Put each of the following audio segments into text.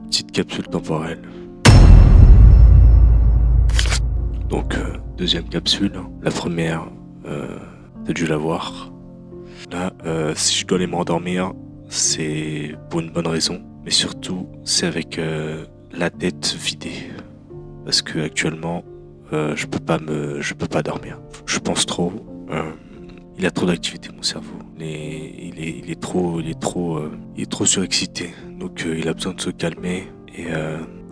Petite capsule temporelle. Donc, deuxième capsule. La première, t'as dû la voir. Là, si je dois aller m'endormir, c'est pour une bonne raison. Mais surtout, c'est avec la tête vidée. Parce que actuellement, je peux pas dormir. Je pense trop. Il a trop d'activité, mon cerveau. Il est trop surexcité. Donc, il a besoin de se calmer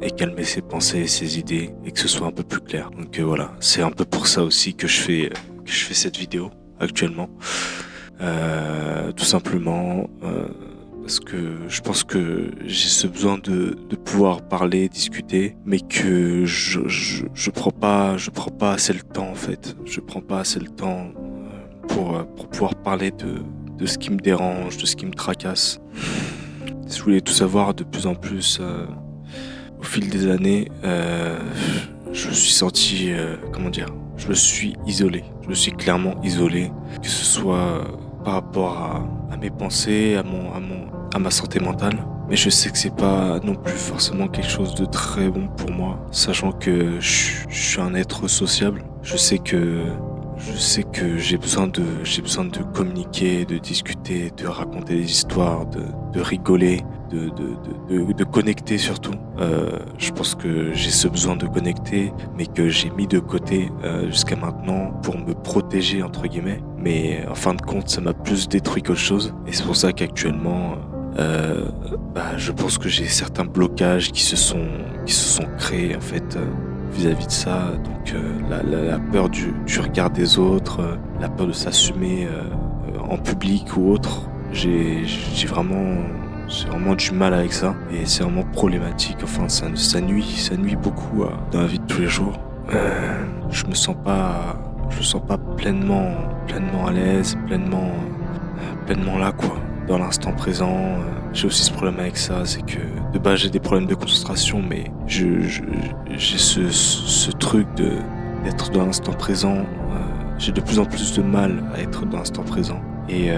et calmer ses pensées et ses idées et que ce soit un peu plus clair. Donc voilà, c'est un peu pour ça aussi que je fais cette vidéo actuellement. Tout simplement parce que je pense que j'ai ce besoin de pouvoir parler, discuter, mais que je prends pas assez le temps en fait. Je prends pas assez le temps pour pouvoir parler de ce qui me dérange, de ce qui me tracasse. Si vous voulez tout savoir, de plus en plus, au fil des années, je me suis senti, je me suis isolé. Je me suis clairement isolé, que ce soit par rapport à mes pensées, à ma santé mentale. Mais je sais que c'est pas non plus forcément quelque chose de très bon pour moi, sachant que je suis un être sociable. Je sais que j'ai besoin de communiquer, de discuter, de raconter des histoires, de rigoler, de connecter surtout. Je pense que j'ai ce besoin de connecter, mais que j'ai mis de côté jusqu'à maintenant pour me protéger entre guillemets. Mais en fin de compte, ça m'a plus détruit qu'autre chose. Et c'est pour ça qu'actuellement, je pense que j'ai certains blocages qui se sont créés en fait. Vis-à-vis de ça, donc la peur du regard des autres, la peur de s'assumer en public ou autre, j'ai vraiment du mal avec ça et c'est vraiment problématique. Enfin, ça nuit beaucoup dans la vie de tous les jours. Je me sens pas pleinement à l'aise, pleinement là quoi, dans l'instant présent. J'ai aussi ce problème avec ça, c'est que de base j'ai des problèmes de concentration, mais j'ai ce truc d'être dans l'instant présent. J'ai de plus en plus de mal à être dans l'instant présent et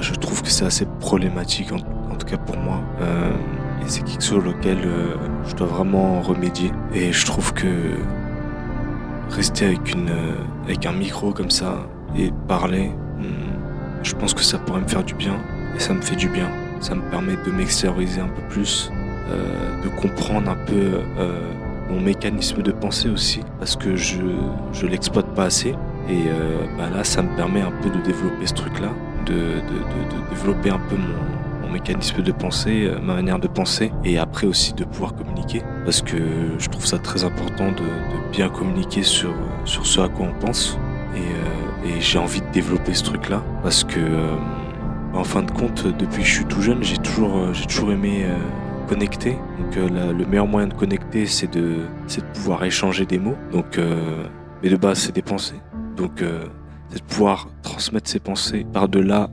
je trouve que c'est assez problématique en tout cas pour moi. Et c'est quelque chose auquel je dois vraiment remédier. Et je trouve que rester avec un micro comme ça et parler, je pense que ça pourrait me faire du bien et ça me fait du bien. Ça me permet de m'extérioriser un peu plus, de comprendre un peu mon mécanisme de pensée aussi, parce que je l'exploite pas assez. Et là, ça me permet un peu de développer ce truc-là, de développer un peu mon mécanisme de pensée, ma manière de penser, et après aussi de pouvoir communiquer, parce que je trouve ça très important de bien communiquer sur ce à quoi on pense. Et j'ai envie de développer ce truc-là, parce que en fin de compte, depuis que je suis tout jeune, j'ai toujours aimé connecter. Donc le meilleur moyen de connecter, c'est de pouvoir échanger des mots. Donc, mais de base, c'est des pensées. Donc, c'est de pouvoir transmettre ses pensées par-delà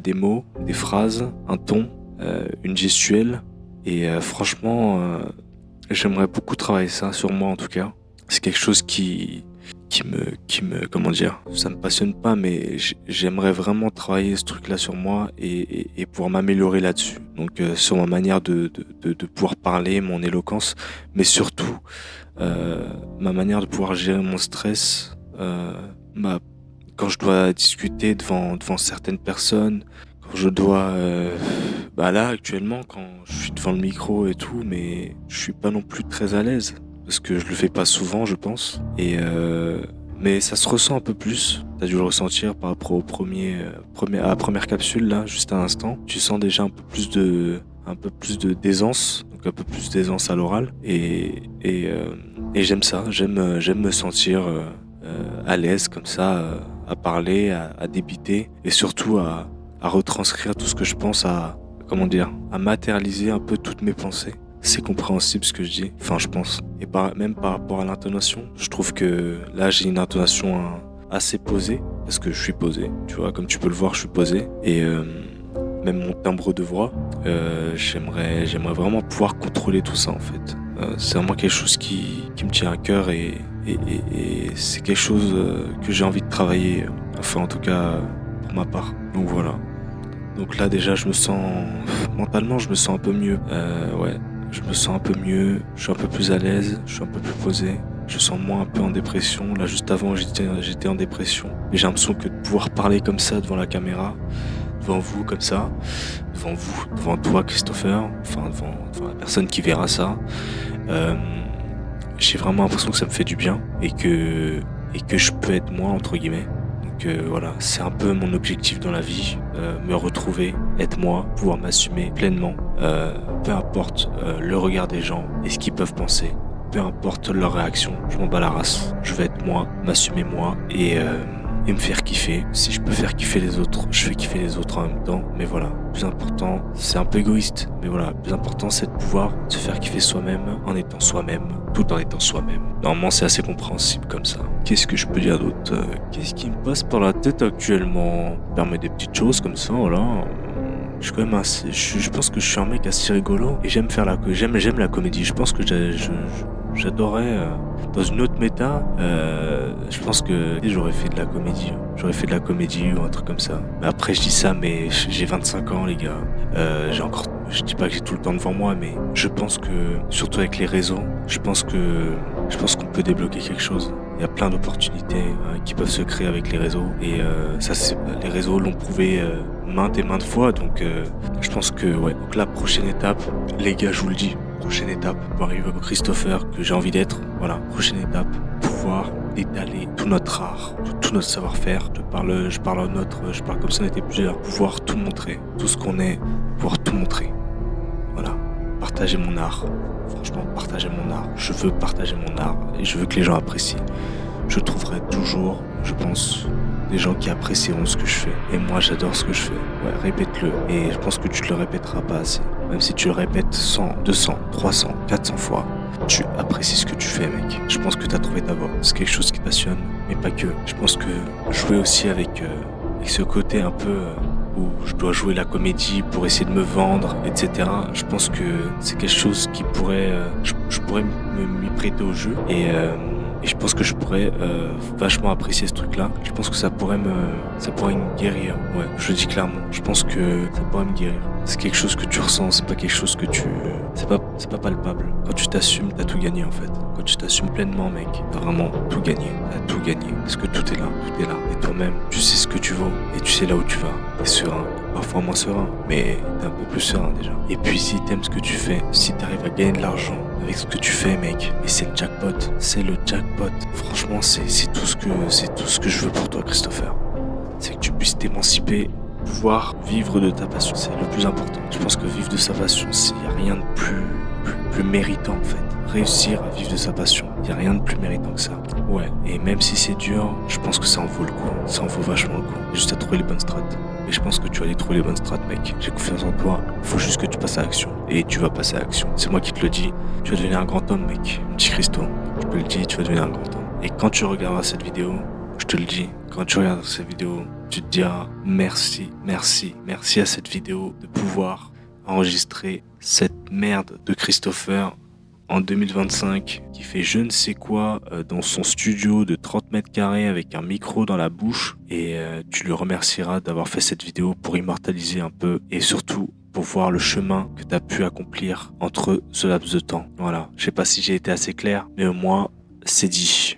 des mots, des phrases, un ton, une gestuelle. Et franchement, j'aimerais beaucoup travailler ça sur moi en tout cas. C'est quelque chose qui me comment dire, ça me passionne pas, mais j'aimerais vraiment travailler ce truc-là sur moi et pouvoir m'améliorer là-dessus. Donc sur ma manière de pouvoir parler, mon éloquence, mais surtout ma manière de pouvoir gérer mon stress. Quand je dois discuter devant certaines personnes, quand je dois là actuellement quand je suis devant le micro et tout, mais je suis pas non plus très à l'aise. Parce que je le fais pas souvent, je pense. Et mais ça se ressent un peu plus. T'as dû le ressentir par rapport à la première capsule là, juste à l'instant. Tu sens déjà un peu plus de d'aisance, donc un peu plus d'aisance à l'oral. Et j'aime ça. J'aime me sentir à l'aise comme ça, à parler, à débiter, et surtout à retranscrire tout ce que je pense, à matérialiser un peu toutes mes pensées. C'est compréhensible ce que je dis, enfin je pense. Et même par rapport à l'intonation, je trouve que là j'ai une intonation assez posée, parce que je suis posé, tu vois, comme tu peux le voir, je suis posé. Et même mon timbre de voix, j'aimerais vraiment pouvoir contrôler tout ça en fait. C'est vraiment quelque chose qui me tient à cœur et c'est quelque chose que j'ai envie de travailler, enfin en tout cas pour ma part. Donc voilà. Donc là déjà mentalement je me sens un peu mieux. Ouais, je me sens un peu mieux, je suis un peu plus à l'aise, je suis un peu plus posé. Je sens moins un peu en dépression. Là juste avant j'étais en dépression. Mais j'ai l'impression que de pouvoir parler comme ça devant la caméra, devant vous comme ça, devant toi Christopher, enfin devant la personne qui verra ça, j'ai vraiment l'impression que ça me fait du bien et que je peux être moi entre guillemets. Donc voilà, c'est un peu mon objectif dans la vie, me retrouver, être moi, pouvoir m'assumer pleinement, peu importe le regard des gens et ce qu'ils peuvent penser, peu importe leur réaction, je m'en bats la race. Je vais être moi, m'assumer moi et me faire kiffer. Si je peux faire kiffer les autres, je fais kiffer les autres en même temps. Mais voilà, le plus important, c'est un peu égoïste, mais voilà, le plus important c'est de pouvoir se faire kiffer soi-même en étant soi-même, tout en étant soi-même. Normalement, c'est assez compréhensible comme ça. Qu'est-ce que je peux dire d'autre? Qu'est-ce qui me passe par la tête actuellement? Permet des petites choses comme ça, voilà. Je suis quand même assez, je pense que je suis un mec assez rigolo et j'aime la comédie. Je pense que j'adorais dans une autre méta. Je pense que j'aurais fait de la comédie. J'aurais fait de la comédie ou un truc comme ça. Mais après, je dis ça, mais j'ai 25 ans, les gars. Je dis pas que j'ai tout le temps devant moi, mais je pense que, surtout avec les réseaux, je pense qu'on peut débloquer quelque chose. Il y a plein d'opportunités qui peuvent se créer avec les réseaux et les réseaux l'ont prouvé maintes et maintes fois. Donc, je pense que ouais. Donc la prochaine étape, les gars, je vous le dis, prochaine étape pour arriver au Christopher que j'ai envie d'être. Voilà, prochaine étape, pouvoir étaler tout notre art, tout notre savoir-faire. Je parle comme si on était plusieurs. Pouvoir tout montrer, tout ce qu'on est, pouvoir tout montrer. Voilà, partager mon art. Franchement, partager mon art. Je veux partager mon art et je veux que les gens apprécient. Je trouverai toujours, je pense, des gens qui apprécieront ce que je fais. Et moi, j'adore ce que je fais. Ouais, répète-le. Et je pense que tu te le répéteras pas assez. Même si tu le répètes 100, 200, 300, 400 fois, tu apprécies ce que tu fais, mec. Je pense que tu as trouvé ta voie. C'est quelque chose qui te passionne, mais pas que. Je pense que jouer aussi avec ce côté un peu où je dois jouer la comédie pour essayer de me vendre, etc. Je pense que c'est quelque chose qui pourrait... je pourrais m'y prêter au jeu et je pense que je pourrais vachement apprécier ce truc-là. Je pense que ça pourrait me guérir. Ouais, je le dis clairement. Je pense que ça pourrait me guérir. C'est quelque chose que tu ressens, c'est pas quelque chose que c'est pas palpable. Quand tu t'assumes, t'as tout gagné en fait. Quand tu t'assumes pleinement, mec, t'as vraiment tout gagné. T'as tout gagné. Parce que tout est là. Et toi-même, tu sais ce que tu vaux. Et tu sais là où tu vas. T'es serein. Parfois moins serein, mais t'es un peu plus serein déjà. Et puis si t'aimes ce que tu fais, si t'arrives à gagner de l'argent avec ce que tu fais, mec, et c'est le jackpot. C'est le jackpot. Franchement, c'est tout ce que je veux pour toi, Christopher. C'est que tu puisses t'émanciper, pouvoir vivre de ta passion. C'est le plus important. Je pense que vivre de sa passion, il n'y a rien de plus méritant en fait. Réussir à vivre de sa passion, il n'y a rien de plus méritant que ça. Ouais, et même si c'est dur, je pense que ça en vaut le coup. Ça en vaut vachement le coup. Juste à trouver les bonnes strates. Et je pense que tu vas aller trouver les bonnes strates, mec. J'ai confiance en toi. Il faut juste que tu passes à l'action. Et tu vas passer à l'action. C'est moi qui te le dis. Tu vas devenir un grand homme, mec. Mon petit Christo. Je te le dis, tu vas devenir un grand homme. Et quand tu regarderas cette vidéo, je te le dis, quand tu regarderas cette vidéo, tu te diras merci à cette vidéo de pouvoir enregistrer cette merde de Christopher en 2025 qui fait je ne sais quoi dans son studio de 30 mètres carrés avec un micro dans la bouche et tu le remercieras d'avoir fait cette vidéo pour immortaliser un peu et surtout pour voir le chemin que tu as pu accomplir entre ce laps de temps. Voilà, je sais pas si j'ai été assez clair, mais au moins c'est dit.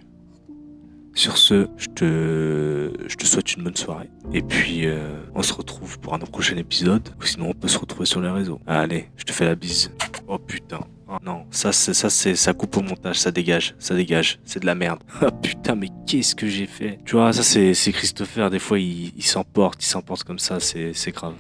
Sur ce, je te souhaite une bonne soirée. Et puis, on se retrouve pour un prochain épisode. Ou sinon, on peut se retrouver sur les réseaux. Allez, je te fais la bise. Oh putain. Oh, non, ça coupe au montage, ça dégage. C'est de la merde. Oh putain, mais qu'est-ce que j'ai fait? Tu vois, ça c'est Christopher. Des fois, il s'emporte comme ça. C'est grave.